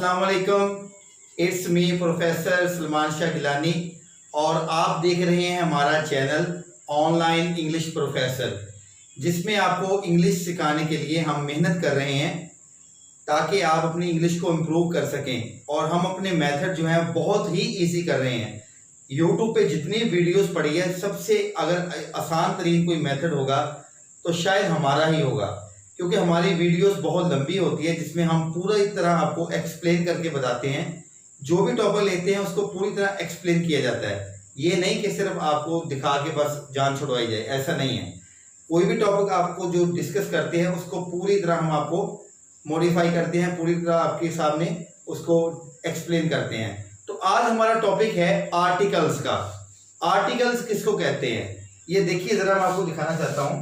अस्सलाम वालेकुम। It's me professor Salman Shah Gilani और आप देख रहे हैं हमारा चैनल ऑनलाइन इंग्लिश प्रोफेसर, जिसमें आपको इंग्लिश सिखाने के लिए हम मेहनत कर रहे हैं ताकि आप अपनी इंग्लिश को इम्प्रूव कर सकें। और हम अपने मेथड जो है बहुत ही इजी कर रहे हैं। यूट्यूब पे जितनी वीडियोस पड़ी है, सबसे अगर आसान तरीन कोई मेथड होगा तो शायद हमारा ही होगा, क्योंकि हमारी वीडियोस बहुत लंबी होती है जिसमें हम पूरा एक तरह आपको एक्सप्लेन करके बताते हैं। जो भी टॉपिक लेते हैं उसको पूरी तरह एक्सप्लेन किया जाता है। ये नहीं कि सिर्फ आपको दिखा के बस जान छुड़वाई जाए, ऐसा नहीं है। कोई भी टॉपिक आपको जो डिस्कस करते हैं उसको पूरी तरह हम आपको मॉडिफाई करते हैं, पूरी तरह आपके सामने उसको एक्सप्लेन करते हैं। तो आज हमारा टॉपिक है आर्टिकल्स का। आर्टिकल्स किसको कहते हैं ये देखिए जरा, मैं आपको दिखाना चाहता हूं।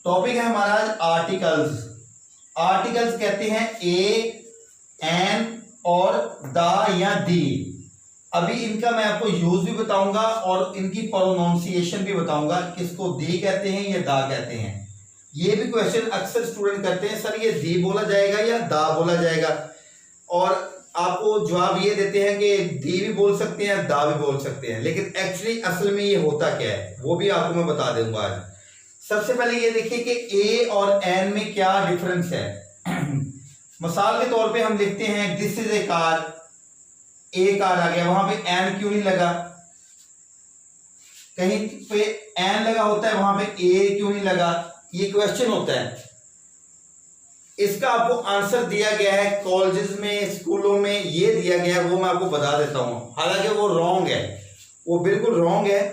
टॉपिक है हमारा आर्टिकल्स। आर्टिकल्स कहते हैं ए, एन और द या दी। अभी इनका मैं आपको यूज भी बताऊंगा और इनकी प्रोनाउंसिएशन भी बताऊंगा, किसको दी कहते हैं या दा कहते हैं। ये भी क्वेश्चन अक्सर स्टूडेंट करते हैं, सर ये दी बोला जाएगा या दा बोला जाएगा, और आपको जवाब ये देते हैं कि दी भी बोल सकते हैं, दा भी बोल सकते हैं। लेकिन एक्चुअली असल में ये होता क्या है वो भी आपको मैं बता दूंगा आज। सबसे पहले ये देखिए कि ए और एन में क्या डिफरेंस है। मिसाल के तौर पे हम लिखते हैं this is a car, a car आ गया, वहां पे एन क्यों नहीं लगा? कहीं पे एन लगा होता है, वहां पे ए क्यों नहीं लगा? ये क्वेश्चन होता है। इसका आपको आंसर दिया गया है कॉलेजेस में, स्कूलों में ये दिया गया है, वो मैं आपको बता देता हूं। हालांकि वो रॉन्ग है, वो बिल्कुल रॉन्ग है।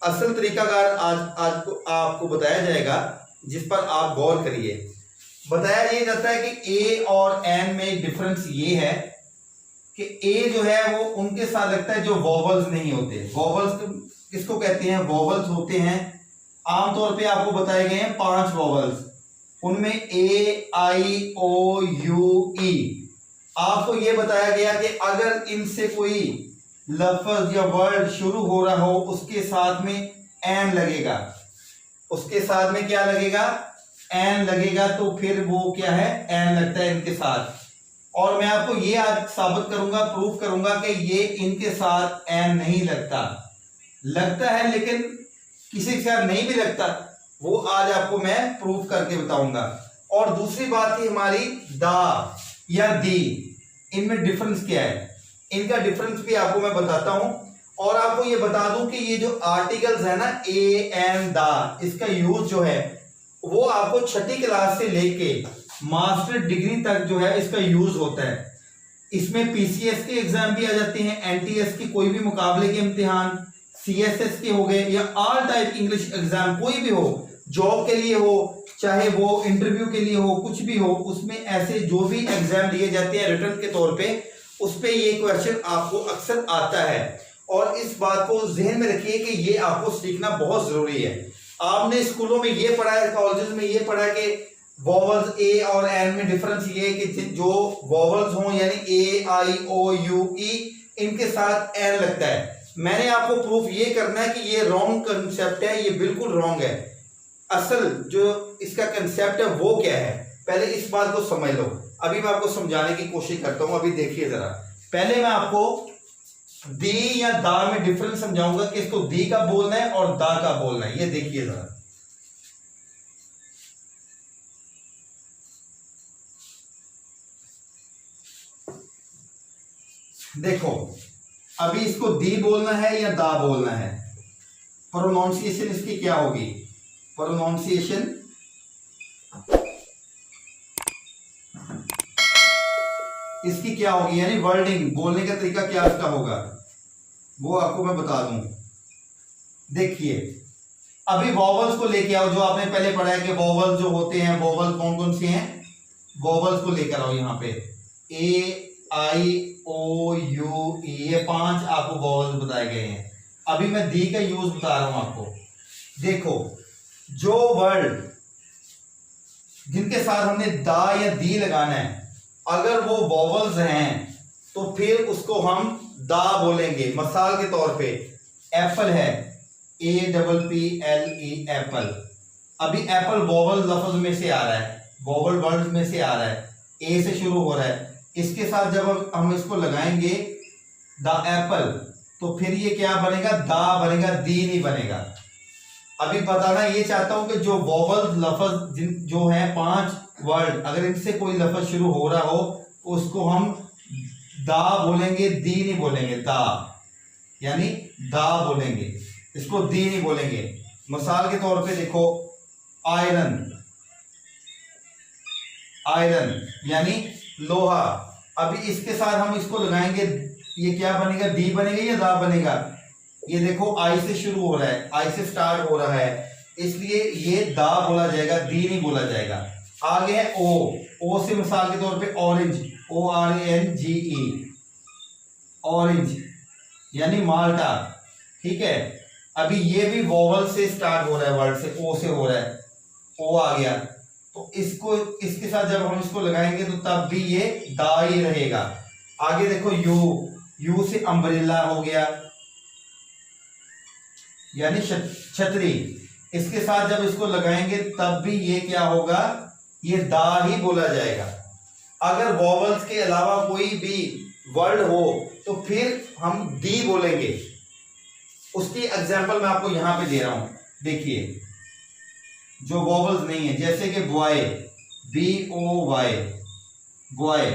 असल तरीकाकार आज को आपको बताया जाएगा, जिस पर आप गौर करिए। बताया ये जाता है कि ए और एन में डिफरेंस ये है कि ए जो है वो उनके साथ लगता है जो वॉवल्स नहीं होते। वॉवल्स किसको कहते हैं? वॉवल्स होते हैं आमतौर पे आपको बताए गए हैं 5 वॉवल्स, उनमें ए, आई, ओ, यू, ई। आपको ये बताया गया कि अगर इनसे कोई लफ्ज या वर्ड शुरू हो रहा हो उसके साथ में एन लगेगा, उसके साथ में क्या लगेगा? एन लगेगा। तो फिर वो क्या है? एन लगता है इनके साथ। और मैं आपको ये आज साबित करूंगा, प्रूफ करूंगा कि ये इनके साथ एन नहीं लगता। लगता है लेकिन किसी के साथ नहीं भी लगता, वो आज आपको मैं प्रूफ करके बताऊंगा। और दूसरी बात थी हमारी दा या दी, इनमें डिफरेंस क्या है? इनका डिफरेंस भी आपको मैं बताता हूं। और आपको ये बता दूं कि ये जो आर्टिकल्स है ना ए, एन, दा, इसका यूज जो है वो आपको 6ठी क्लास से लेके मास्टर डिग्री तक जो है इसका यूज होता है। इसमें पीसीएस के एग्जाम भी आ जाते हैं, एनटीएस की कोई भी मुकाबले के इम्तिहान, सीएसएस के हो गए, या ऑल टाइप इंग्लिश एग्जाम कोई भी हो, जॉब के लिए हो चाहे वो इंटरव्यू के लिए हो, कुछ भी हो, उसमें ऐसे जो भी एग्जाम दिए जाते हैं रिटर्न के तौर पे, उस पे ये क्वेश्चन आपको अक्सर आता है। और इस बात को जहन में रखिए कि ये आपको सीखना बहुत जरूरी है। आपने स्कूलों में ये पढ़ा है, कॉलेजेस में ये पढ़ा है कि वॉवल्स ए और एन में डिफरेंस ये है कि जो वॉवल्स हों यानी ए, आई, ओ, यू, ई, इनके साथ एन लगता है। मैंने आपको प्रूफ ये करना है कि ये रॉन्ग कंसेप्ट है, ये बिल्कुल रॉन्ग है। असल जो इसका कंसेप्ट है वो क्या है, पहले इस बात को समझ लो। अभी मैं आपको समझाने की कोशिश करता हूं। अभी देखिए जरा, पहले मैं आपको दी या दा में डिफरेंस समझाऊंगा कि इसको दी का बोलना है और दा का बोलना है। ये देखिए जरा, देखो अभी इसको दी बोलना है या दा बोलना है। प्रोनाउंसिएशन इसकी क्या होगी? प्रोनाउंसिएशन इसकी क्या होगी, यानी वर्डिंग, बोलने का तरीका क्या इसका होगा, वो आपको मैं बता दूं। देखिए अभी वॉवल्स को लेके आओ, जो आपने पहले पढ़ा है कि वॉवल्स जो होते हैं, वॉवल कौन कौन से हैं, वॉवल्स को लेकर आओ। यहाँ पे ए, आई, ओ, यू, ई, ये 5 आपको वॉवल्स बताए गए हैं। अभी मैं दी का यूज बता रहा हूं आपको। देखो जो वर्ड जिनके साथ हमने दा या दी लगाना है, अगर वो वॉवल्स हैं तो फिर उसको हम दा बोलेंगे। मिसाल के तौर पे एप्पल है, APPLE एप्पल। अभी एप्पल वॉवल लफ्ज में से आ रहा है, वॉवल वर्ड में से आ रहा है। ए से शुरू हो रहा है, इसके साथ जब हम इसको लगाएंगे द एप्पल, तो फिर ये क्या बनेगा, दा बनेगा, दी नहीं बनेगा। अभी बताना ये चाहता हूं कि जो वोवल लफ्ज जो है 5 वर्ड, अगर इनसे कोई लफ्ज शुरू हो रहा हो तो उसको हम दा बोलेंगे, दी नहीं बोलेंगे। दा यानी दा बोलेंगे, इसको दी नहीं बोलेंगे। मिसाल के तौर पे देखो, आयरन, आयरन यानी लोहा। अभी इसके साथ हम इसको लगाएंगे, ये क्या बनेगा, दी बनेगा या दा बनेगा। ये देखो आई से शुरू हो रहा है, आई से स्टार्ट हो रहा है, इसलिए ये दा बोला जाएगा, दी नहीं बोला जाएगा। आगे है ओ, ओ से मिसाल के तौर पे ऑरेंज, ORANGE, ऑरेंज यानी माल्टा, ठीक है। अभी ये भी वोवल से स्टार्ट हो रहा है, वर्ड से, ओ से हो रहा है, ओ आ गया, तो इसको इसके साथ जब हम इसको लगाएंगे तो तब भी ये दा ही रहेगा। आगे देखो यू, यू से अम्ब्रेला हो गया यानी छतरी, इसके साथ जब इसको लगाएंगे तब भी ये क्या होगा, ये दा ही बोला जाएगा। अगर वॉवल्स के अलावा कोई भी वर्ड हो तो फिर हम दी बोलेंगे। उसकी एग्जांपल मैं आपको यहां पे दे रहा हूं, देखिए जो वॉवल्स नहीं है, जैसे कि बॉय, BOY, बॉय।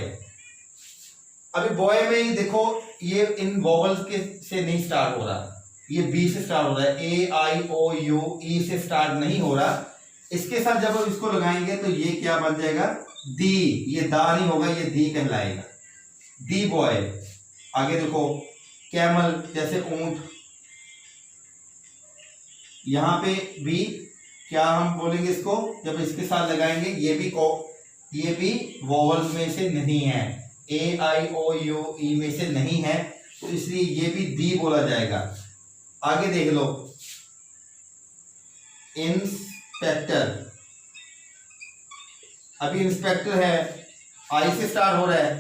अभी बॉय में ही देखो ये इन वॉवल्स के से नहीं स्टार्ट हो रहा, ये बी से स्टार्ट हो रहा है, AIOU से स्टार्ट नहीं हो रहा। इसके साथ जब हम इसको लगाएंगे तो ये क्या बन जाएगा, दी, ये दा नहीं होगा, ये दी कहलाएगा, दी बॉय। आगे देखो कैमल, जैसे ऊंट, यहां पे भी क्या हम बोलेंगे इसको, जब इसके साथ लगाएंगे ये भी वोवल्स में से नहीं है, AIOU में से नहीं है, तो इसलिए ये भी दी बोला जाएगा। आगे देख लो इंस्पेक्टर, अभी इंस्पेक्टर है, आई से स्टार्ट हो रहा है,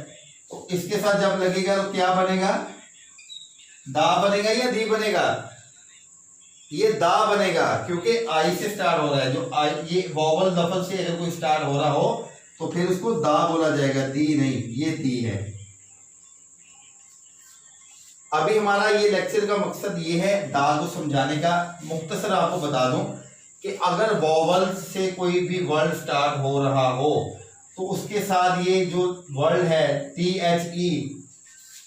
तो इसके साथ जब लगेगा तो क्या बनेगा, दा बनेगा या दी बनेगा, ये दा बनेगा, क्योंकि आई से स्टार्ट हो रहा है। जो आई, ये वॉवल लफ्ज से अगर कोई स्टार्ट हो रहा हो तो फिर उसको दा बोला जाएगा, दी नहीं, ये दी है। अभी हमारा ये लेक्चर का मकसद ये है दा को समझाने का। मुख्तसर आपको बता दूं कि अगर वॉवल से कोई भी वर्ड स्टार्ट हो रहा हो तो उसके साथ ये जो वर्ड है THE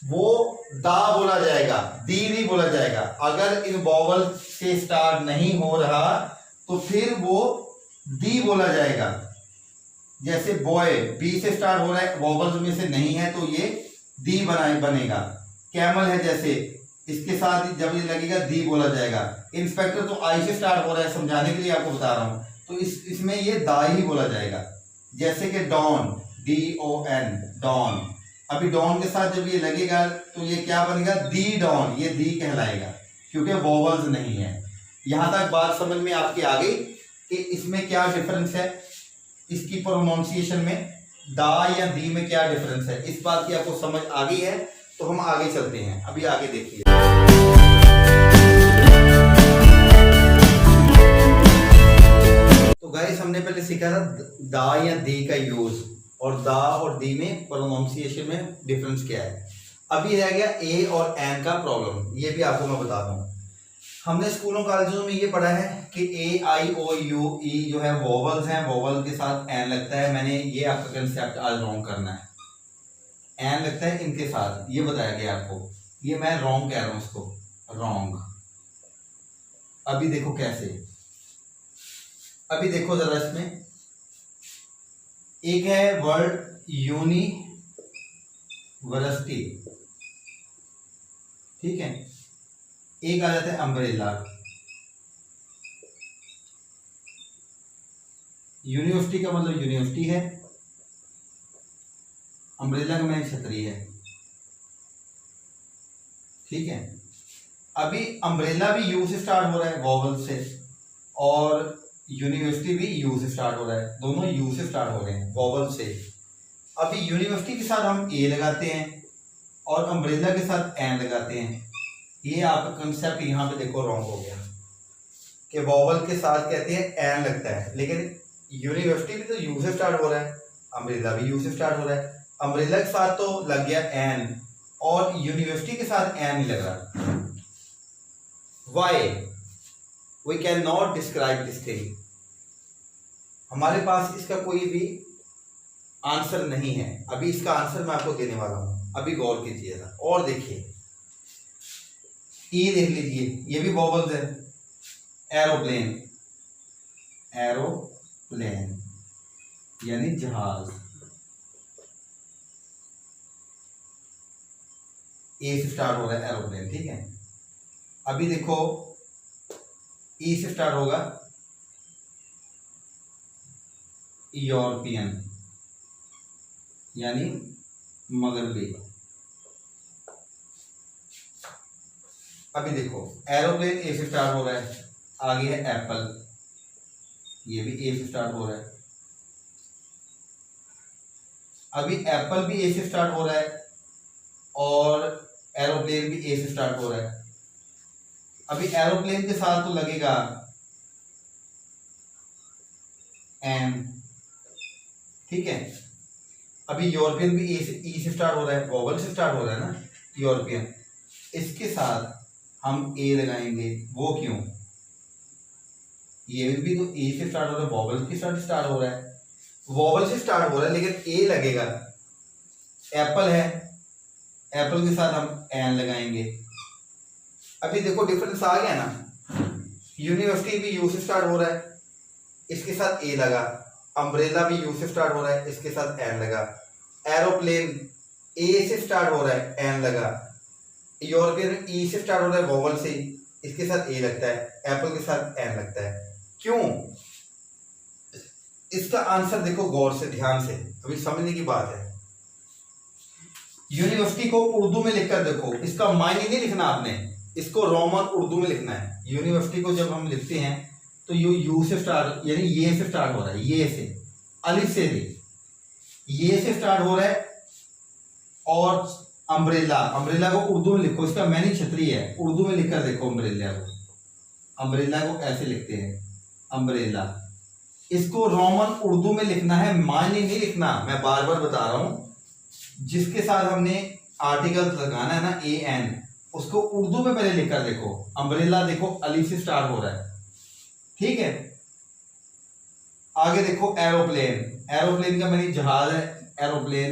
वो दा बोला जाएगा, दी नहीं बोला जाएगा। अगर इन वॉवल से स्टार्ट नहीं हो रहा तो फिर वो दी बोला जाएगा। जैसे बॉय, बी से स्टार्ट हो रहा है, वॉवल्स में से नहीं है, तो ये दी बनेगा। कैमल है जैसे, इसके साथ जब ये लगेगा दी बोला जाएगा। इंस्पेक्टर तो आई से स्टार्ट हो रहा है, समझाने के लिए आपको बता रहा हूं, तो इसमें ये दा ही बोला जाएगा। जैसे कि डॉन, DON, डॉन, अभी डॉन के साथ जब ये लगेगा तो ये क्या बनेगा, दी डॉन, ये दी कहलाएगा, क्योंकि वॉवल्स नहीं है। यहां तक बात समझ में आपकी आ गई कि इसमें क्या डिफरेंस है, इसकी प्रोनाउंसिएशन में दा या दी में क्या डिफरेंस है। इस बात की आपको समझ आ गई है तो हम आगे चलते हैं। अभी आगे देखिए, तो गाइस हमने पहले सीखा था दा या दी का यूज, और दा और दी में प्रोनाउंसिएशन में डिफरेंस क्या है। अभी रह गया ए और एन का प्रॉब्लम, ये भी आपको मैं बताता हूँ। हमने स्कूलों कॉलेजों में ये पढ़ा है कि AIOU जो है वोवल्स हैं, वोवल के साथ एन लगता है। मैंने ये आपका कंसेप्ट आज रॉन्ग करना है, एन लगता है इनके साथ, ये बताया गया आपको, ये मैं रॉन्ग कह रहा हूं इसको, रॉन्ग। अभी देखो कैसे, अभी देखो जरा इसमें एक है वर्ड यूनिवर्सिटी, ठीक है, एक आ जाता है अम्ब्रेला। यूनिवर्सिटी का मतलब यूनिवर्सिटी है, अम्ब्रेला का मतलब छतरी है, ठीक है। अभी अम्ब्रेला भी यू से स्टार्ट हो रहा है वॉवल से, और यूनिवर्सिटी भी यू से स्टार्ट हो रहा है, दोनों यू से स्टार्ट हो रहे हैं वॉवल से। अभी यूनिवर्सिटी के साथ हम ए लगाते हैं और अम्ब्रेला के साथ एन लगाते हैं। ये आपका कंसेप्ट यहाँ पे देखो रॉन्ग हो गया कि वॉवल के साथ कहते हैं एन लगता है, लेकिन यूनिवर्सिटी भी तो यू से स्टार्ट हो रहा है, अम्ब्रेला भी यू से स्टार्ट हो रहा है, अम्ब्रेला के साथ तो लग गया एन, और यूनिवर्सिटी के साथ एन नहीं लग रहा। Why we can not describe this thing, हमारे पास इसका कोई भी आंसर नहीं है। अभी इसका आंसर मैं आपको देने वाला हूं, अभी गौर कीजिएगा और देखिए। ई देख लीजिए, ये भी वॉवल्स है। एरोप्लेन, एरोप्लेन यानी जहाज, ए से स्टार्ट हो रहा है एरोप्लेन, ठीक है। अभी देखो ई से स्टार्ट होगा, यूरोपियन यानी मगरबी। अभी देखो एरोप्लेन ए से स्टार्ट हो रहा है, आगे है एप्पल, ये भी ए से स्टार्ट हो रहा है। अभी एप्पल भी ए से स्टार्ट हो रहा है और एरोप्लेन भी ए से स्टार्ट हो रहा है। अभी एरोप्लेन के साथ तो लगेगा एम, ठीक है। अभी यूरोपियन भी ई से स्टार्ट हो रहा है, वोवल से स्टार्ट हो रहा है ना यूरोपियन, इसके साथ हम ए लगाएंगे। वो क्यों? ये भी तो ए से स्टार्ट हो रहा है, वोवल के साथ स्टार्ट हो रहा है, वोवल से स्टार्ट हो रहा है लेकिन ए लगेगा। एप्पल है, एप्पल के साथ हम एन लगाएंगे। अभी देखो डिफरेंस आ गया ना, यूनिवर्सिटी भी यू से स्टार्ट हो रहा है, इसके साथ ए लगा। अम्ब्रेला भी यू से स्टार्ट हो रहा है, इसके साथ एन लगा। एरोप्लेन ए से स्टार्ट हो रहा है, एन लगा। यूरोपियन ई से स्टार्ट हो रहा है, वोवल से, इसके साथ ए लगता है। एप्पल के साथ एन लगता है। क्यों? इसका आंसर देखो गौर से, ध्यान से, अभी समझने की बात है। यूनिवर्सिटी को उर्दू में लिखकर देखो, इसका मायने नहीं लिखना आपने, इसको रोमन उर्दू में लिखना है। यूनिवर्सिटी को जब हम लिखते हैं तो यू से स्टार्ट यानी ये से स्टार्ट हो रहा है, ये से, अलिफ से भी ये से स्टार्ट हो रहा है। और अम्ब्रेला, अम्ब्रेला को उर्दू में लिखो, इसका मैंने छतरी है, उर्दू में लिखकर देखो अम्ब्रेला को, अम्ब्रेला को ऐसे लिखते हैं अम्ब्रेला। इसको रोमन उर्दू में लिखना है, मायने नहीं लिखना, मैं बार बार बता रहा हूं। जिसके साथ हमने आर्टिकल लगाना है ना ए एन, उसको उर्दू में पहले लिखकर देखो। अम्ब्रेला देखो अलिफ से स्टार्ट हो रहा है, ठीक है। आगे देखो एरोप्लेन, एरोप्लेन का मैंने जहाज है, एरोप्लेन,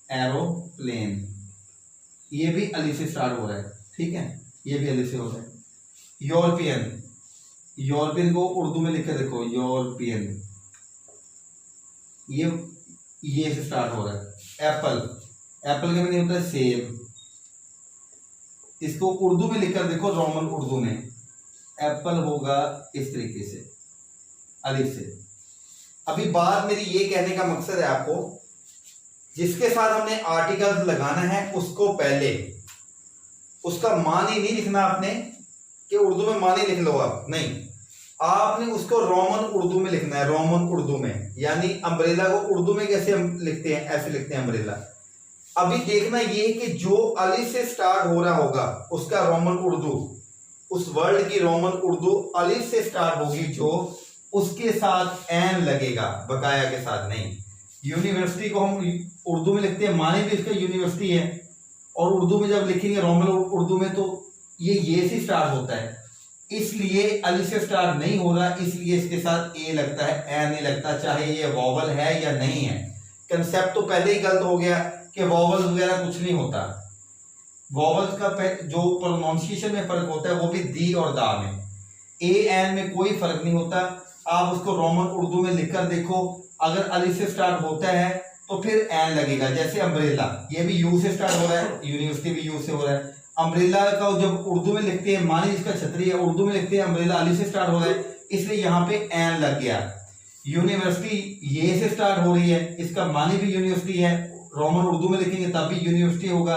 एरोप्लेन ये भी अलिफ से स्टार्ट हो रहा है, ठीक है, ये भी अलिफ से हो रहा है। यूरोपियन, यूरोपियन को उर्दू में लिखकर देखो, यूरोपियन ये से स्टार्ट हो रहा है। एप्पल, एप्पल का मैंने होता है सेब, इसको उर्दू में लिखकर देखो, रोमन उर्दू में एप्पल होगा इस तरीके से, अलिफ से। अभी बात मेरी ये कहने का मकसद है आपको, जिसके साथ हमने आर्टिकल्स लगाना है उसको पहले उसका मानी नहीं लिखना आपने कि उर्दू में मानी लिख लो आप, नहीं, आपने उसको रोमन उर्दू में लिखना है, रोमन उर्दू में। यानी अम्ब्रेला को उर्दू में कैसे हम लिखते हैं, ऐसे लिखते हैं अम्ब्रेला। अभी देखना ये कि जो अलिफ से स्टार्ट हो रहा होगा उसका रोमन उर्दू, उस वर्ड की रोमन उर्दू अलिफ से स्टार्ट होगी जो, उसके साथ एन लगेगा, बकाया के साथ नहीं। यूनिवर्सिटी को हम उर्दू में लिखते हैं, माने भी इसका यूनिवर्सिटी है, और उर्दू में जब लिखेंगे रोमन उर्दू में तो ये से स्टार्ट होता है, इसलिए अलिफ से स्टार्ट नहीं हो रहा, इसलिए इसके साथ ए लगता है, एन नहीं लगता, चाहे ये वॉवल है या नहीं है। कंसेप्ट तो पहले ही गलत हो गया कि वॉवल वगैरह कुछ नहीं होता। वॉवल्स का जो प्रोनाउंसिएशन में फर्क होता है वो भी दी और दा में, ए एन में कोई फर्क नहीं होता। आप उसको रोमन उर्दू में लिखकर देखो, अगर अलिफ से स्टार्ट होता है तो फिर एन लगेगा। जैसे अम्ब्रेला, ये भी यू से स्टार्ट हो रहा है, यूनिवर्सिटी भी यू से हो रहा है। अम्ब्रेला का जब उर्दू में लिखते हैं, माने जिसका छतरी है, उर्दू में लिखते हैं अम्ब्रेला, अलिफ से स्टार्ट हो रहा है, इसलिए यहाँ पे एन लग गया। यूनिवर्सिटी ये से स्टार्ट हो रही है, इसका माने भी यूनिवर्सिटी है, रोमन उर्दू में लिखेंगे तब भी यूनिवर्सिटी होगा।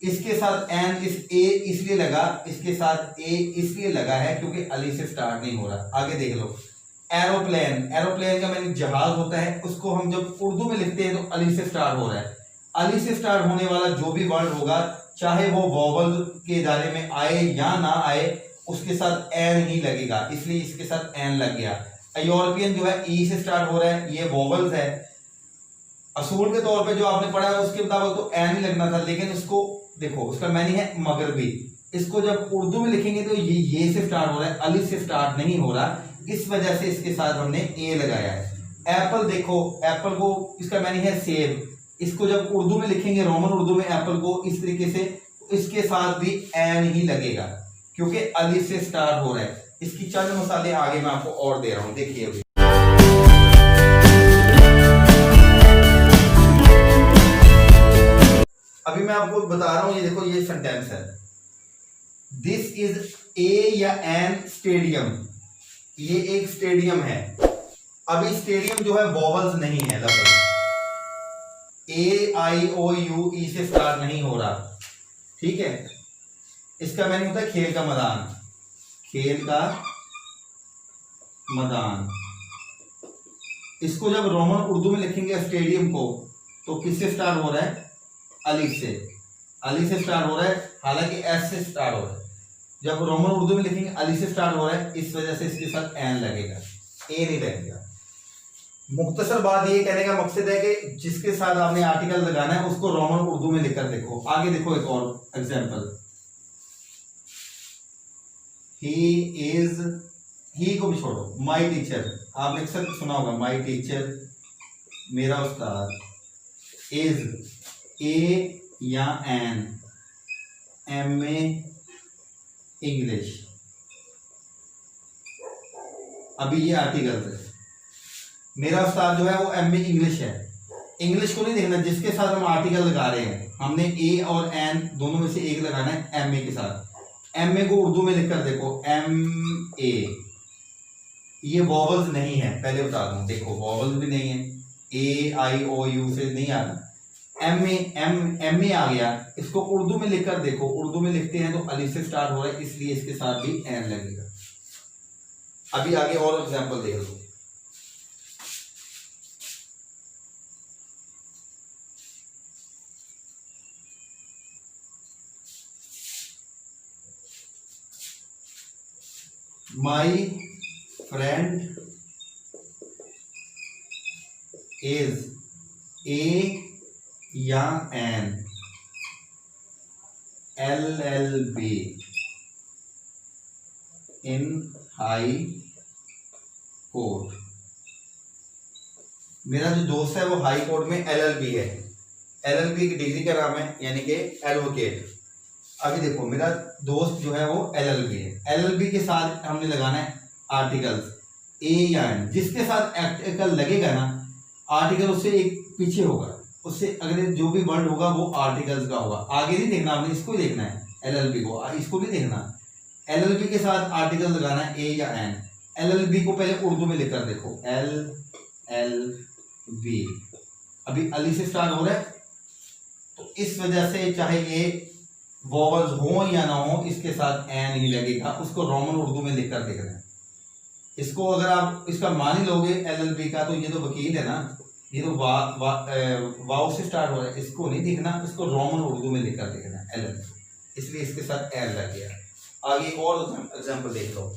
इसके साथ एन इस ए इसलिए लगा, इसके साथ ए इसलिए लगा है क्योंकि अलिफ से स्टार्ट नहीं हो रहा। आगे देख लो एरोप्लेन, एरोप्लेन का मैंने जहाज होता है, उसको हम जब उर्दू में लिखते हैं तो अलिफ से स्टार्ट हो रहा है। अलिफ से स्टार्ट होने वाला जो भी वर्ड होगा, चाहे वो वॉवल के दायरे में आए या ना आए, उसके साथ एन ही लगेगा, इसलिए इसके साथ एन लग गया। यूरोपियन जो है ई से स्टार्ट हो रहा है, ये वॉवल्स है, असूल के तौर पे जो आपने पढ़ा है उसके मुताबिक तो एन ही लगना था, लेकिन उसको देखो उसका मैनी है मगरबी। इसको जब उर्दू में लिखेंगे तो ये से स्टार्ट हो रहा है, अली से स्टार्ट नहीं हो रहा, इस वजह से इसके साथ हमने ए लगाया है। एप्पल देखो, एप्पल को इसका मैनी है सेब, इसको जब उर्दू में लिखेंगे रोमन उर्दू में एप्पल को इस तरीके से, इसके साथ भी एन ही लगेगा क्योंकि अली से स्टार्ट हो रहा है। इसकी चंद मसाले आगे मैं आपको और दे रहा हूं, देखिए अभी। अभी मैं आपको बता रहा हूं, ये देखो ये सेंटेंस है, दिस इज ए या एन स्टेडियम, ये एक स्टेडियम है। अभी स्टेडियम जो है वॉवल्स नहीं है, लफ्ज ए आई ओ यू ई से स्टार्ट नहीं हो रहा, ठीक है। इसका मैंने होता है खेल का मैदान, खेल का मैदान। इसको जब रोमन उर्दू में लिखेंगे स्टेडियम को तो किससे स्टार्ट हो रहा है, अलिफ से, अली से स्टार्ट हो रहा है, हालांकि एस से स्टार्ट हो रहा है। जब रोमन उर्दू में लिखेंगे अली से स्टार्ट हो रहा है, इस वजह से इसके साथ एन लगेगा, ए नहीं लगेगा। मुख्तसर बात ये कहने का मकसद है कि जिसके साथ आपने आर्टिकल लगाना है उसको रोमन उर्दू में लिखकर देखो। आगे देखो एक और एग्जांपल, ही इज, ही को भी छोड़ो, माई टीचर, आपने अक्सर सुना होगा माई टीचर, मेरा उस्ताद। इज ए या एन, एम ए इंग्लिश। अभी ये आर्टिकल है, मेरा उस्ताद जो है वो एम ए इंग्लिश है। इंग्लिश को नहीं देखना, जिसके साथ हम आर्टिकल लगा रहे हैं हमने ए और एन दोनों में से एक लगाना है एम ए के साथ। एम ए को उर्दू में लिखकर देखो, एम ए, ये वॉवल्स नहीं है, पहले बता दूं, देखो वॉवल्स भी नहीं है, ए आई ओ यू से नहीं आ रहा, एम ए आ गया। इसको उर्दू में लिखकर देखो, उर्दू में लिखते हैं तो अली से स्टार्ट हो रहा है, इसलिए इसके साथ भी एन लगेगा। अभी आगे और एग्जांपल देख लो, माई फ्रेंड इज ए या an LLB in high court. मेरा जो दोस्त है वो हाई कोर्ट में LLB है, LLB की डिग्री का नाम है, यानी कि एडवोकेट। अभी देखो मेरा दोस्त जो है वो LLB है, LLB के साथ हमने लगाना है आर्टिकल्स ए या एन, जिसके साथ आर्टिकल लगेगा ना, आर्टिकल उससे एक पीछे होगा, उससे अगले जो भी वर्ड होगा वो आर्टिकल्स का होगा। आगे नहीं देखना आपने, इसको देखना है LLB को, इसको नहीं देखना। LLB के साथ आर्टिकल लगाना है ए या एन। LLB को पहले उर्दू में लिखकर देखो, LLB। अभी अली से स्टार्ट हो रहा है तो इस वजह से चाहे ये वॉवल्स हो या ना हो, इसके साथ एन ही लगेगा। उसको रोमन उर्दू में लिखकर देखना है। इसको अगर आप इसका मान ही लोगे LLB का, तो ये तो वकील है ना, ये तो वाव से स्टार्ट हो रहा है, इसको नहीं देखना, इसको रोमन उर्दू में लिखकर देखना है LLB, इसलिए इसके साथ एन लग गया। आगे और एग्जांपल देख लो,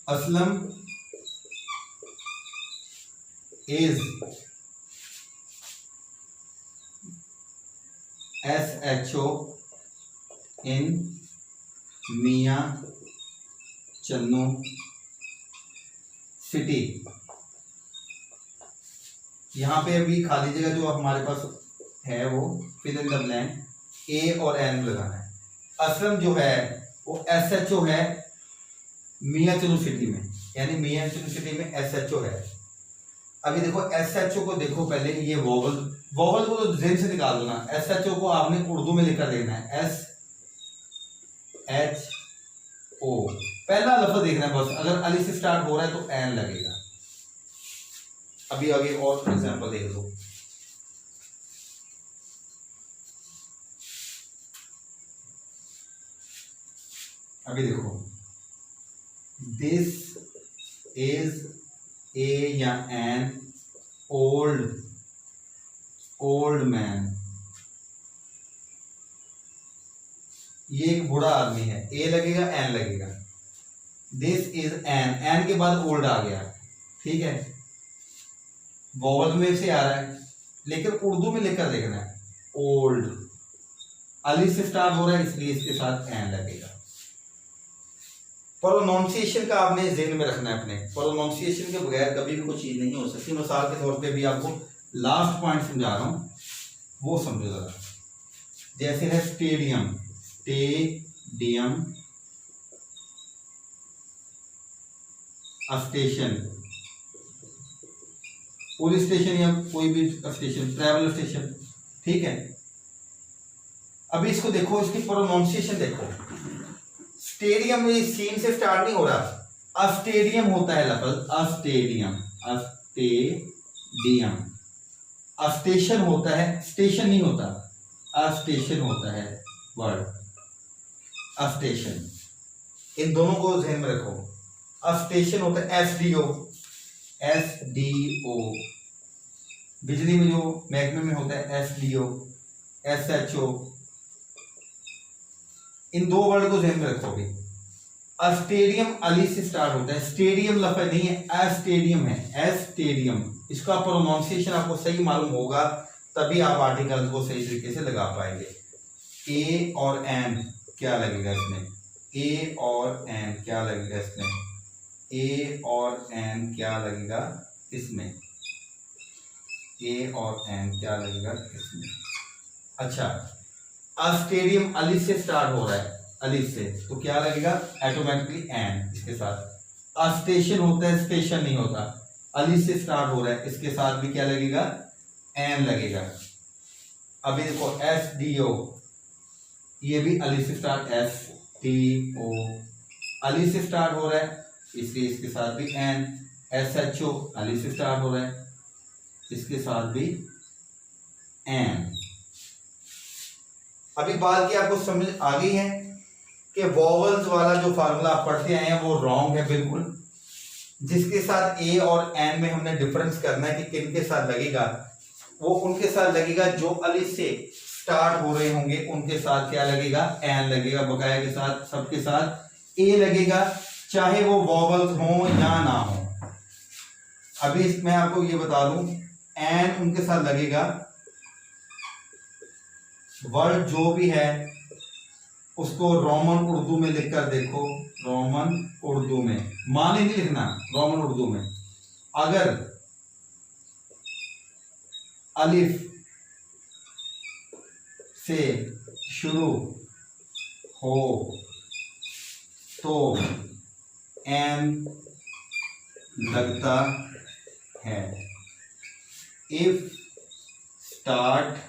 Aslam is SHO in Mian Channu city. यहां पे अभी खाली जगह जो हमारे पास है वो फिल इन द ब्लैंक, ए और एन लगाना है। असलम जो है वो SHO है मियां चन्नू सिटी में, यानी मियां चन्नू सिटी में SHO है। अभी देखो SHO को देखो, पहले ये वोवल को तो जेन से निकाल दो ना, SHO को आपने उर्दू में लिखकर देखना है SHO, पहला लफ्ज देखना है बस। अगर अली से स्टार्ट हो रहा है तो एन लगेगा। अभी आगे और एग्जांपल देख लो, अभी देखो दिस इज ए या एन ओल्ड मैन। ये एक बूढ़ा आदमी है, ए लगेगा एन लगेगा। दिस इज एन, एन के बाद ओल्ड आ गया, ठीक है, वॉवल में से आ रहा है, लेकिन उर्दू में लिखकर देखना है ओल्ड, अली से स्टार्ट हो रहा है इसलिए इसके साथ एन लगेगा। प्रोनाउंसिएशन का आपने ज़हन में रखना है, अपने प्रोनाउंसिएशन के बगैर कभी भी कोई चीज नहीं हो सकती। मिसाल के तौर पे भी आपको लास्ट पॉइंट समझा रहा हूं, वो समझो जरा। जैसे है stadium, stadium, station, police station या कोई भी स्टेशन, ट्रैवल स्टेशन, ठीक है। अभी इसको देखो, इसकी प्रोनाउंसिएशन देखो। स्टेडियम में सीन से स्टार्ट नहीं हो रहा, अस्टेडियम होता है लफ्ज, अस्टेडियम, अस्टेडियम। स्टेशन होता है, स्टेशन नहीं होता, स्टेशन होता है वर्ड, स्टेशन। इन दोनों को ध्यान में रखो। स्टेशन होता है एसडीओ, एसडीओ। बिजली में जो महकमे में होता है एसडीओ, एसएचओ। इन दो वर्ड को ध्यान में रखोगे। स्टेडियम अली से स्टार्ट होता है, स्टेडियम लफ्ज नहीं है, स्टेडियम है, स्टेडियम। इसका प्रोनाउंसिएशन आपको सही मालूम होगा तभी आप आर्टिकल को सही तरीके से लगा पाएंगे। ए और एन क्या लगेगा इसमें, ए और एन क्या लगेगा इसमें, ए और एन क्या लगेगा इसमें, ए और एन क्या लगेगा इसमें। अच्छा, स्टेडियम अली से स्टार्ट हो रहा है, अली से, तो क्या लगेगा ऑटोमेटिकली एन इसके साथ। स्टेशन होता है, स्टेशन नहीं होता, अली से स्टार्ट हो रहा है, इसके साथ भी क्या लगेगा एन लगेगा। अभी देखो एस डी ओ, ये भी अली से स्टार्ट, एस टी ओ, अली से स्टार्ट हो रहा है इसलिए इसके साथ भी एन। एस एच ओ अली से स्टार्ट हो रहा है, इसके साथ भी एन। अभी बात की आपको समझ आ गई है कि वॉवल्स वाला जो फार्मूला आप पढ़ते आए हैं वो रॉन्ग है बिल्कुल। जिसके साथ ए और एन में हमने डिफरेंस करना है कि किन के साथ लगेगा, वो उनके साथ लगेगा जो अली से स्टार्ट हो रहे होंगे, उनके साथ क्या लगेगा एन लगेगा। बकाया के साथ सबके साथ ए लगेगा, चाहे वो वॉवल्स हो या ना हो। अभी मैं आपको ये बता दूं, एन उनके साथ लगेगा, वर्ड जो भी है उसको रोमन उर्दू में लिखकर देखो, रोमन उर्दू में, माने नहीं लिखना, रोमन उर्दू में। अगर अलिफ से शुरू हो तो एन लगता है। If start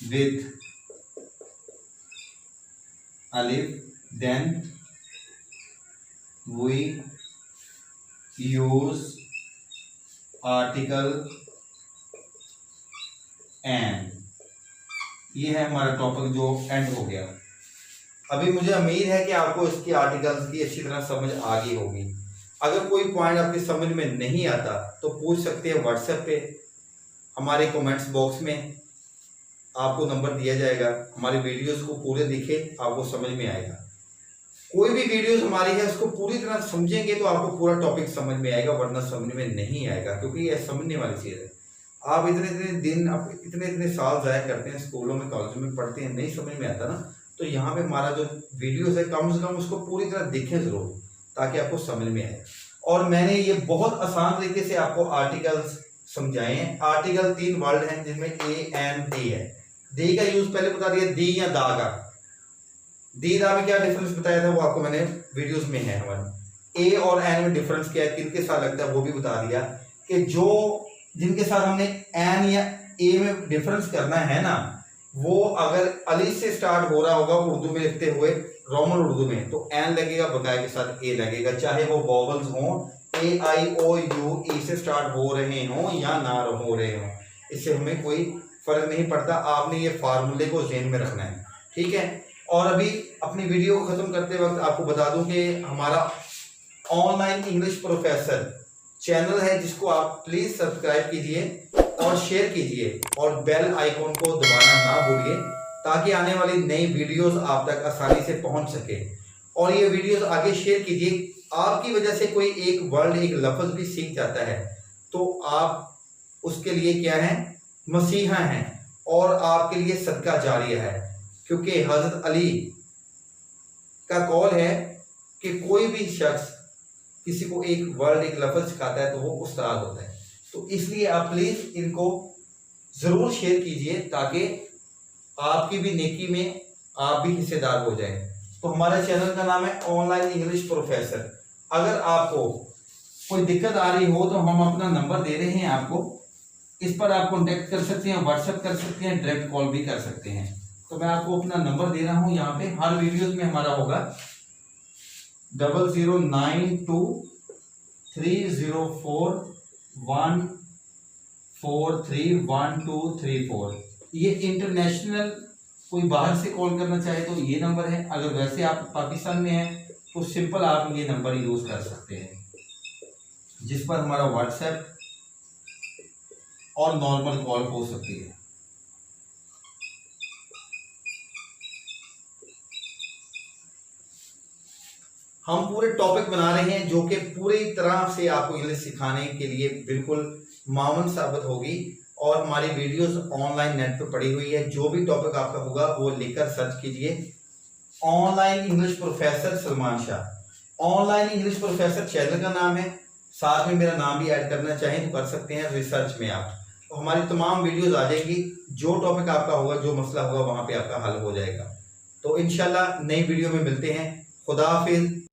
with alif then we use article and। ये है हमारा टॉपिक जो एंड हो गया। अभी मुझे उम्मीद है कि आपको इसकी आर्टिकल्स की अच्छी तरह समझ आ गई होगी। अगर कोई पॉइंट आपकी समझ में नहीं आता तो पूछ सकते हैं व्हाट्सएप पे, हमारे कमेंट्स बॉक्स में आपको नंबर दिया जाएगा। हमारी वीडियोस को पूरे देखें, आपको समझ में आएगा। कोई भी वीडियोस हमारी है उसको पूरी तरह समझेंगे तो आपको पूरा टॉपिक समझ में आएगा, वरना समझ में नहीं आएगा, क्योंकि यह समझने वाली चीज़ है। आप इतने दिन, आप इतने साल ज़ाया करते हैं, स्कूलों में कॉलेजों में पढ़ते हैं, नहीं समझ में आता ना, तो यहाँ पे हमारा जो वीडियोस है कम से कम उसको पूरी तरह देखें ज़रूर, ताकि आपको समझ में आए। और मैंने ये बहुत आसान तरीके से आपको आर्टिकल्स समझाए हैं। आर्टिकल 3 वर्ड हैं जिनमें ए एन डी है। दी का यूज पहले बता दिया, दी या दा का। दी दा में क्या डिफरेंस बताया था वो आपको मैंने वीडियोस में है हमारे। ए और एन में डिफरेंस क्या है, किनके साथ लगता है वो भी बता दिया, कि जो जिनके साथ हमने एन या ए में डिफरेंस करना है ना, वो अगर अली से स्टार्ट हो रहा होगा उर्दू में लिखते हुए, रोमन उर्दू में, तो एन लगेगा, बकाया के साथ ए लगेगा, चाहे वो वॉवल्स हो, ए आई ओ यू ई से स्टार्ट हो रहे हो या ना हो रहे हो, इससे हमें कोई फर्क नहीं पड़ता। आपने ये फार्मूले को ज़हन में रखना है, ठीक है। और अभी अपनी वीडियो को ख़त्म करते वक्त आपको बता दूं कि हमारा ऑनलाइन इंग्लिश प्रोफेसर चैनल है, जिसको आप प्लीज़ सब्सक्राइब कीजिए और शेयर कीजिए और बेल आइकॉन को दबाना ना भूलिए, ताकि आने वाली नई वीडियोस आप तक आसानी से पहुंच सके। और ये वीडियोस आगे शेयर कीजिए। आपकी वजह से कोई एक वर्ड, एक लफ्ज भी सीख जाता है तो आप उसके लिए क्या है, मसीहा हैं और आपके लिए सदका जारिया है। क्योंकि हजरत अली का कौल है कि कोई भी शख्स किसी को एक वर्ड, एक लफ्ज सिखाता है तो वो उस्ताद होता है। तो इसलिए आप प्लीज इनको जरूर शेयर कीजिए ताकि आपकी भी नेकी में आप भी हिस्सेदार हो जाएं। तो हमारे चैनल का नाम है ऑनलाइन इंग्लिश प्रोफेसर। अगर आपको कोई दिक्कत आ रही हो तो हम अपना नंबर दे रहे हैं आपको, इस पर आप कांटेक्ट कर सकते हैं, व्हाट्सएप कर सकते हैं, डायरेक्ट कॉल भी कर सकते हैं। तो मैं आपको अपना नंबर दे रहा हूं यहाँ पे, हर वीडियोस में हमारा होगा 00923041431234। ये इंटरनेशनल कोई बाहर से कॉल करना चाहे तो ये नंबर है। अगर वैसे आप पाकिस्तान में हैं तो सिंपल आप ये नंबर यूज कर सकते हैं, जिस पर हमारा व्हाट्सएप और नॉर्मल कॉल हो सकती है। हम पूरे टॉपिक बना रहे हैं जो कि पूरी तरह से आपको इंग्लिश सिखाने के लिए बिल्कुल मामून साबित होगी। और हमारी वीडियोस ऑनलाइन नेट पे पड़ी हुई है। जो भी टॉपिक आपका होगा वो लिखकर सर्च कीजिए, online English professor Salman Shah. Online English professor channel का नाम है, साथ में मेरा नाम भी ऐड करना चाहें तो कर सकते हैं रिसर्च में आप। तो हमारी तमाम वीडियोस आ जाएंगी, जो टॉपिक आपका होगा, जो मसला होगा वहां पे आपका हल हो जाएगा। तो इंशाल्लाह नई वीडियो में मिलते हैं। खुदा हाफिज।